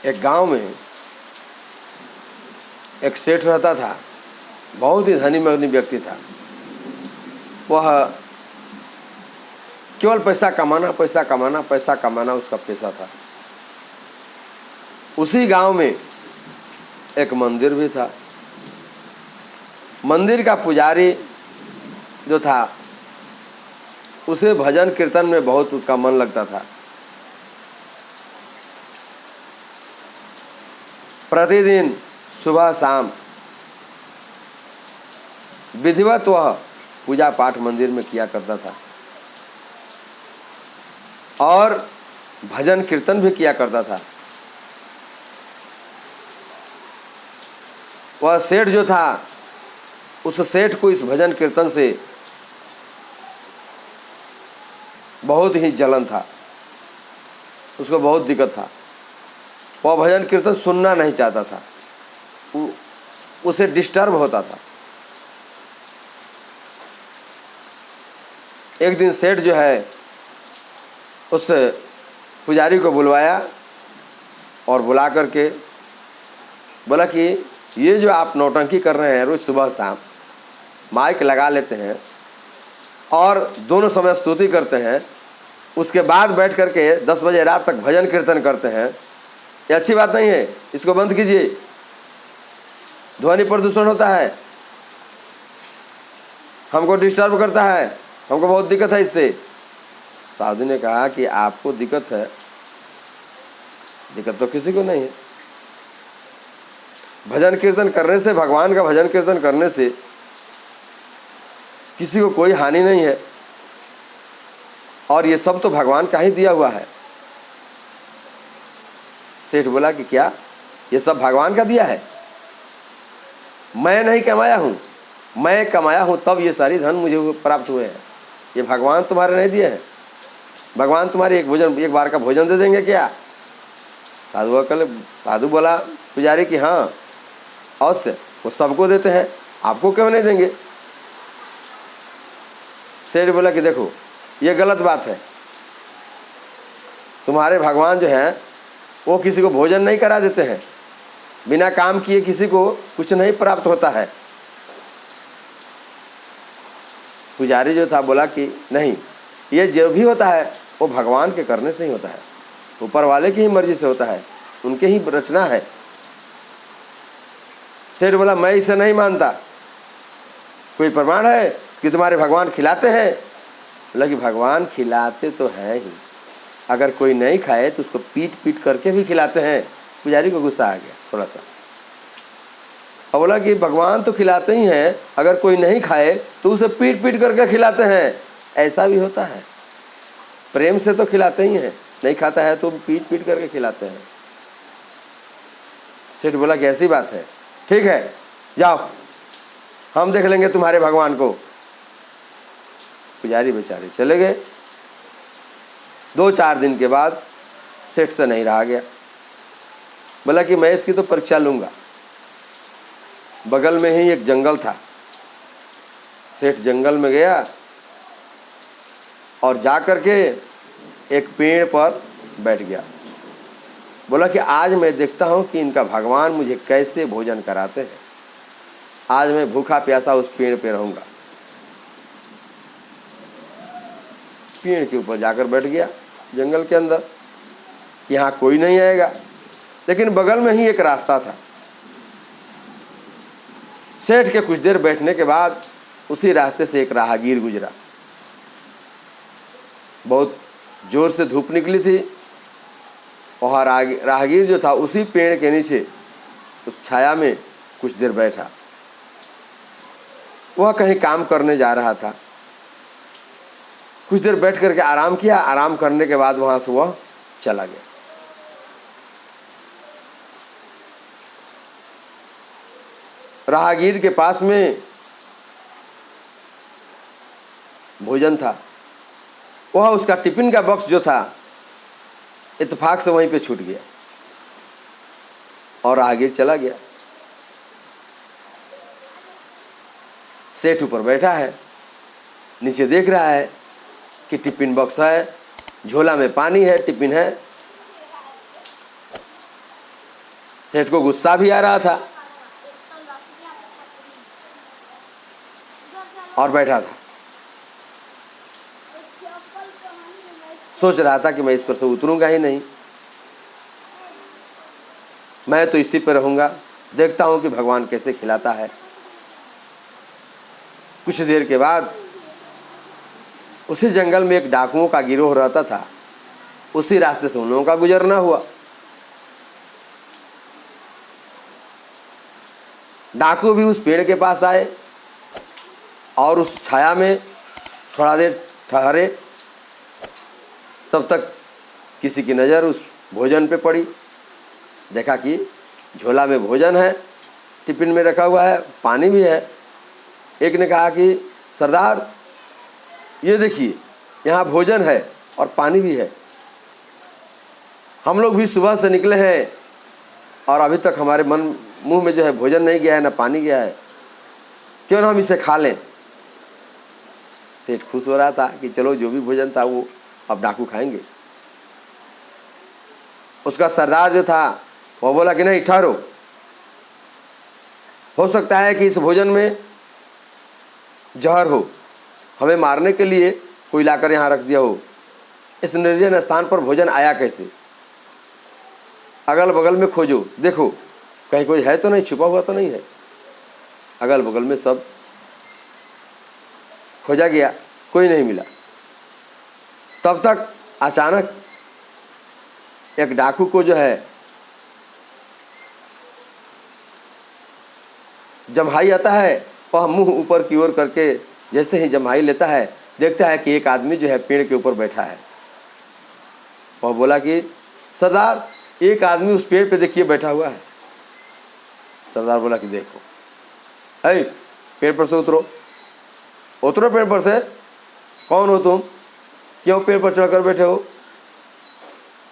एक गांव में एक सेठ रहता था, बहुत ही धनी मनी व्यक्ति था। वह केवल पैसा कमाना पैसा कमाना पैसा कमाना उसका पेशा था। उसी गांव में एक मंदिर भी था। मंदिर का पुजारी जो था उसे भजन कीर्तन में बहुत उसका मन लगता था। प्रतिदिन सुबह शाम विधिवत वह पूजा पाठ मंदिर में किया करता था और भजन कीर्तन भी किया करता था। वह सेठ जो था, उस सेठ को इस भजन कीर्तन से बहुत ही जलन था, उसको बहुत दिक्कत था। वह भजन कीर्तन सुनना नहीं चाहता था, उसे डिस्टर्ब होता था। एक दिन सेठ जो है उस पुजारी को बुलवाया और बुला करके बोला कि ये जो आप नौटंकी कर रहे हैं, रोज सुबह शाम माइक लगा लेते हैं और दोनों समय स्तुति करते हैं, उसके बाद बैठ करके 10 बजे रात तक भजन कीर्तन करते हैं, ये अच्छी बात नहीं है, इसको बंद कीजिए, ध्वनि प्रदूषण होता है, हमको डिस्टर्ब करता है, हमको बहुत दिक्कत है इससे। साधु ने कहा कि आपको दिक्कत है, दिक्कत तो किसी को नहीं है। भजन कीर्तन करने से, भगवान का भजन कीर्तन करने से किसी को कोई हानि नहीं है और ये सब तो भगवान का ही दिया हुआ है। सेठ बोला कि क्या ये सब भगवान का दिया है? मैं नहीं कमाया हूँ, मैं कमाया हूँ तब ये सारी धन मुझे प्राप्त हुए हैं, ये भगवान तुम्हारे नहीं दिए हैं। भगवान तुम्हारे एक बार का भोजन दे देंगे क्या? साधु बोला पुजारी कि हाँ अवश्य, वो सबको देते हैं, आपको क्यों नहीं देंगे? सेठ बोला कि देखो ये गलत बात है, तुम्हारे भगवान जो हैं वो किसी को भोजन नहीं करा देते हैं, बिना काम किए किसी को कुछ नहीं प्राप्त होता है। पुजारी जो था बोला कि नहीं, ये जो भी होता है वो भगवान के करने से ही होता है, ऊपर वाले की ही मर्जी से होता है, उनके ही रचना है। सेठ बोला मैं इसे नहीं मानता, कोई प्रमाण है कि तुम्हारे भगवान खिलाते हैं? बोला कि भगवान खिलाते तो है ही, अगर कोई नहीं खाए तो उसको पीट पीट करके भी खिलाते हैं। पुजारी को गुस्सा आ गया थोड़ा सा और बोला कि भगवान तो खिलाते ही हैं, अगर कोई नहीं खाए तो उसे पीट पीट करके खिलाते हैं, ऐसा भी होता है, प्रेम से तो खिलाते ही हैं, नहीं खाता है तो पीट पीट करके खिलाते हैं। सेठ बोला कि ऐसी बात है, ठीक है जाओ हम देख लेंगे तुम्हारे भगवान को। पुजारी बेचारे चले गए। 2-4 दिन के बाद सेठ से नहीं रहा गया, बोला कि मैं इसकी तो परीक्षा लूंगा। बगल में ही एक जंगल था, सेठ जंगल में गया और जाकर के एक पेड़ पर बैठ गया। बोला कि आज मैं देखता हूँ कि इनका भगवान मुझे कैसे भोजन कराते हैं, आज मैं भूखा प्यासा उस पेड़ पे रहूंगा। पेड़ के ऊपर जाकर बैठ गया जंगल के अंदर, यहाँ कोई नहीं आएगा, लेकिन बगल में ही एक रास्ता था। सेठ के कुछ देर बैठने के बाद उसी रास्ते से एक राहगीर गुजरा। बहुत जोर से धूप निकली थी, वहाँ राहगीर जो था उसी पेड़ के नीचे उस छाया में कुछ देर बैठा। वह कहीं काम करने जा रहा था। कुछ देर बैठ करके आराम किया, आराम करने के बाद वहां से वह चला गया। राहगीर के पास में भोजन था, वह उसका टिफिन का बॉक्स जो था इत्तेफाक से वहीं पे छूट गया और राहगीर चला गया। सेठ ऊपर बैठा है, नीचे देख रहा है कि टिफिन बॉक्स है, झोला में पानी है, टिफिन है। सेठ को गुस्सा भी आ रहा था और बैठा था, सोच रहा था कि मैं इस पर से उतरूंगा ही नहीं, मैं तो इसी पर रहूंगा, देखता हूं कि भगवान कैसे खिलाता है। कुछ देर के बाद उसी जंगल में एक डाकुओं का गिरोह रहता था, उसी रास्ते से उन लोगों का गुजरना हुआ। डाकू भी उस पेड़ के पास आए और उस छाया में थोड़ा देर ठहरे। तब तक किसी की नज़र उस भोजन पे पड़ी, देखा कि झोला में भोजन है, टिफिन में रखा हुआ है, पानी भी है। एक ने कहा कि सरदार ये देखिए, यहाँ भोजन है और पानी भी है, हम लोग भी सुबह से निकले हैं और अभी तक हमारे मुंह में जो है भोजन नहीं गया है, ना पानी गया है, क्यों ना हम इसे खा लें। सेठ खुश हो रहा था कि चलो जो भी भोजन था वो अब डाकू खाएंगे। उसका सरदार जो था वो बोला कि नहीं ठहरो, हो सकता है कि इस भोजन में जहर हो, हमें मारने के लिए कोई लाकर यहाँ रख दिया हो। इस निर्जन स्थान पर भोजन आया कैसे? अगल बगल में खोजो, देखो कहीं कोई है तो नहीं, छुपा हुआ तो नहीं है। अगल बगल में सब खोजा गया, कोई नहीं मिला। तब तक अचानक एक डाकू को जो है जम्हाई आता है, वह मुंह ऊपर की ओर करके जैसे ही जम्हाई लेता है, देखता है कि एक आदमी जो है पेड़ के ऊपर बैठा है। वह बोला कि सरदार एक आदमी उस पेड़ पे देखिए बैठा हुआ है। सरदार बोला कि देखो, है पेड़ पर से उतरो, उतरो पेड़ पर से। कौन हो तुम, क्यों पेड़ पर चढ़कर बैठे हो?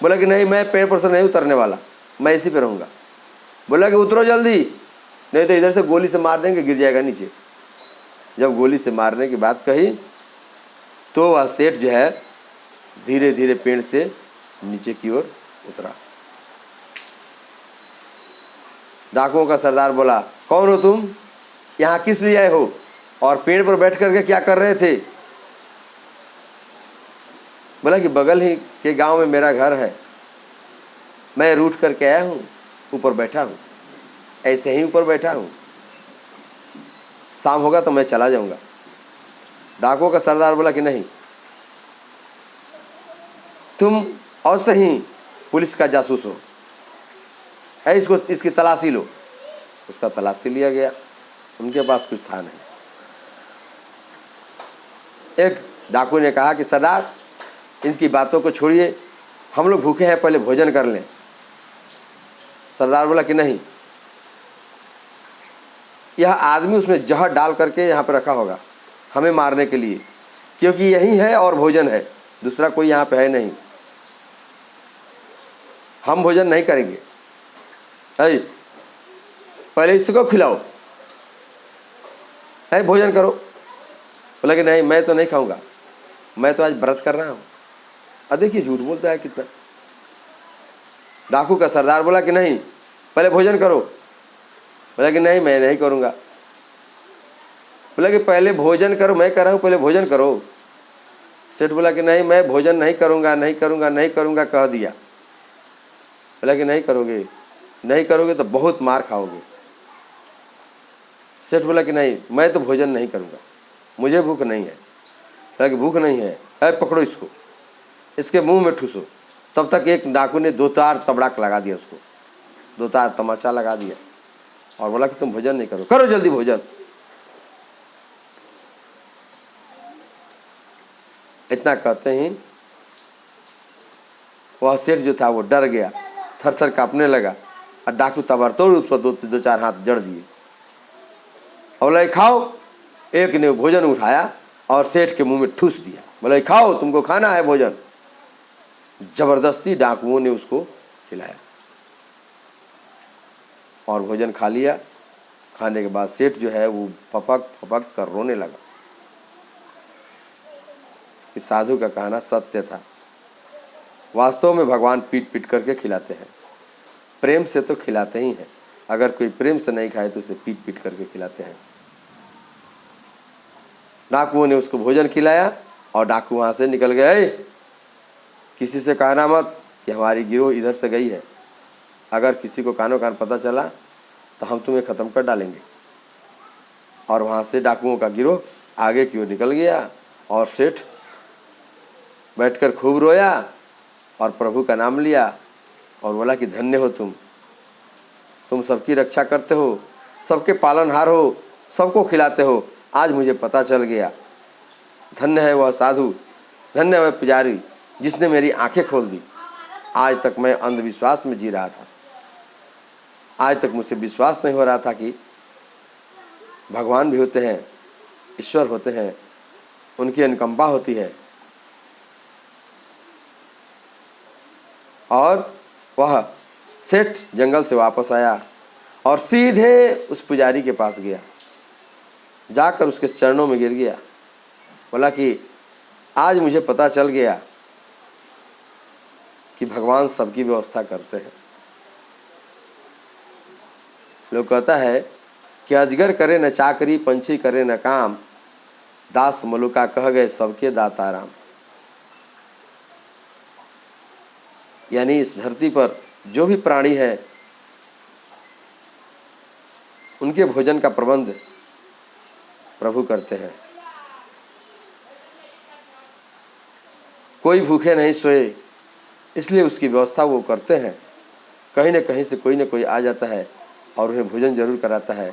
बोला कि नहीं मैं पेड़ पर से नहीं उतरने वाला, मैं इसी पे रहूँगा। बोला कि उतरो जल्दी, नहीं तो इधर से गोली से मार देंगे, गिर जाएगा नीचे। जब गोली से मारने की बात कही तो वह सेठ जो है धीरे धीरे पेड़ से नीचे की ओर उतरा। डाकुओं का सरदार बोला कौन हो तुम, यहाँ किस लिए आए हो और पेड़ पर बैठ करके क्या कर रहे थे? बोला कि बगल ही के गांव में मेरा घर है, मैं रूठ करके आया हूँ, ऊपर बैठा हूँ, ऐसे ही ऊपर बैठा हूँ, शाम होगा तो मैं चला जाऊंगा। डाकुओं का सरदार बोला कि नहीं, तुम और सही पुलिस का जासूस हो, है इसको इसकी तलाशी लो। उसका तलाशी लिया गया, उनके पास कुछ था नहीं। एक डाकू ने कहा कि सरदार इनकी बातों को छोड़िए, हम लोग भूखे हैं, पहले भोजन कर लें। सरदार बोला कि नहीं, यह आदमी उसमें जहर डाल करके यहाँ पर रखा होगा हमें मारने के लिए, क्योंकि यही है और भोजन है, दूसरा कोई यहाँ पे है नहीं, हम भोजन नहीं करेंगे। है पहले इसको खिलाओ, है भोजन करो। बोला कि नहीं मैं तो नहीं खाऊंगा, मैं तो आज व्रत कर रहा हूँ। अब देखिए झूठ बोलता है कितना। डाकू का सरदार बोला कि नहीं पहले भोजन करो। बोला कि नहीं मैं नहीं करूँगा। बोला कि पहले भोजन करो, मैं कर रहा हूँ, पहले भोजन करो। सेठ बोला कि नहीं मैं भोजन नहीं करूँगा, नहीं करूँगा, नहीं करूँगा कह दिया। बोला कि नहीं करोगे, नहीं करोगे तो बहुत मार खाओगे। सेठ बोला कि नहीं मैं तो भोजन नहीं करूँगा, मुझे भूख नहीं है। बोला कि भूख नहीं है, पकड़ो इसको, इसके मुंह में ठूसो। तब तक एक डाकू ने 2-4 तबड़ाक लगा दिया उसको, 2-4 तमाचा लगा दिया और बोला कि तुम भोजन नहीं करो, करो जल्दी भोजन। इतना कहते ही वह सेठ जो था वो डर गया, थर थर कांपने लगा और डाकू ताबड़तोड़ उस पर 2-4 हाथ जड़ दिए और बोला खाओ। एक ने भोजन उठाया और सेठ के मुंह में ठूस दिया। बोला खाओ, तुमको खाना है भोजन। जबरदस्ती डाकुओं ने उसको खिलाया और भोजन खा लिया। खाने के बाद सेठ जो है वो फपक फपक कर रोने लगा। इस साधु का कहना सत्य था, वास्तव में भगवान पीट पीट करके खिलाते हैं। प्रेम से तो खिलाते ही हैं, अगर कोई प्रेम से नहीं खाए तो उसे पीट पीट करके खिलाते हैं। डाकुओं ने उसको भोजन खिलाया और डाकू वहाँ से निकल गए। किसी से कहना मत कि हमारी गिरोह इधर से गई है, अगर किसी को कानो कान पता चला तो हम तुम्हें ख़त्म कर डालेंगे। और वहाँ से डाकुओं का गिरोह आगे की ओर निकल गया और सेठ बैठकर खूब रोया और प्रभु का नाम लिया और बोला कि धन्य हो तुम सबकी रक्षा करते हो, सबके पालनहार हो, सबको खिलाते हो। आज मुझे पता चल गया, धन्य है वह साधु, धन्य है वह पुजारी जिसने मेरी आंखें खोल दी। आज तक मैं अंधविश्वास में जी रहा था, आज तक मुझे विश्वास नहीं हो रहा था कि भगवान भी होते हैं, ईश्वर होते हैं, उनकी अनुकंपा होती है। और वह सेठ जंगल से वापस आया और सीधे उस पुजारी के पास गया, जाकर उसके चरणों में गिर गया, बोला कि आज मुझे पता चल गया कि भगवान सबकी व्यवस्था करते हैं। लोग कहता है कि अजगर करे न चाकरी, पंछी करे न काम, दास मलुका कह गए सबके दाता राम। यानी इस धरती पर जो भी प्राणी है उनके भोजन का प्रबंध प्रभु करते हैं। कोई भूखे नहीं सोए, इसलिए उसकी व्यवस्था वो करते हैं। कहीं न कहीं से कोई न कोई आ जाता है और उन्हें भोजन जरूर कराता है।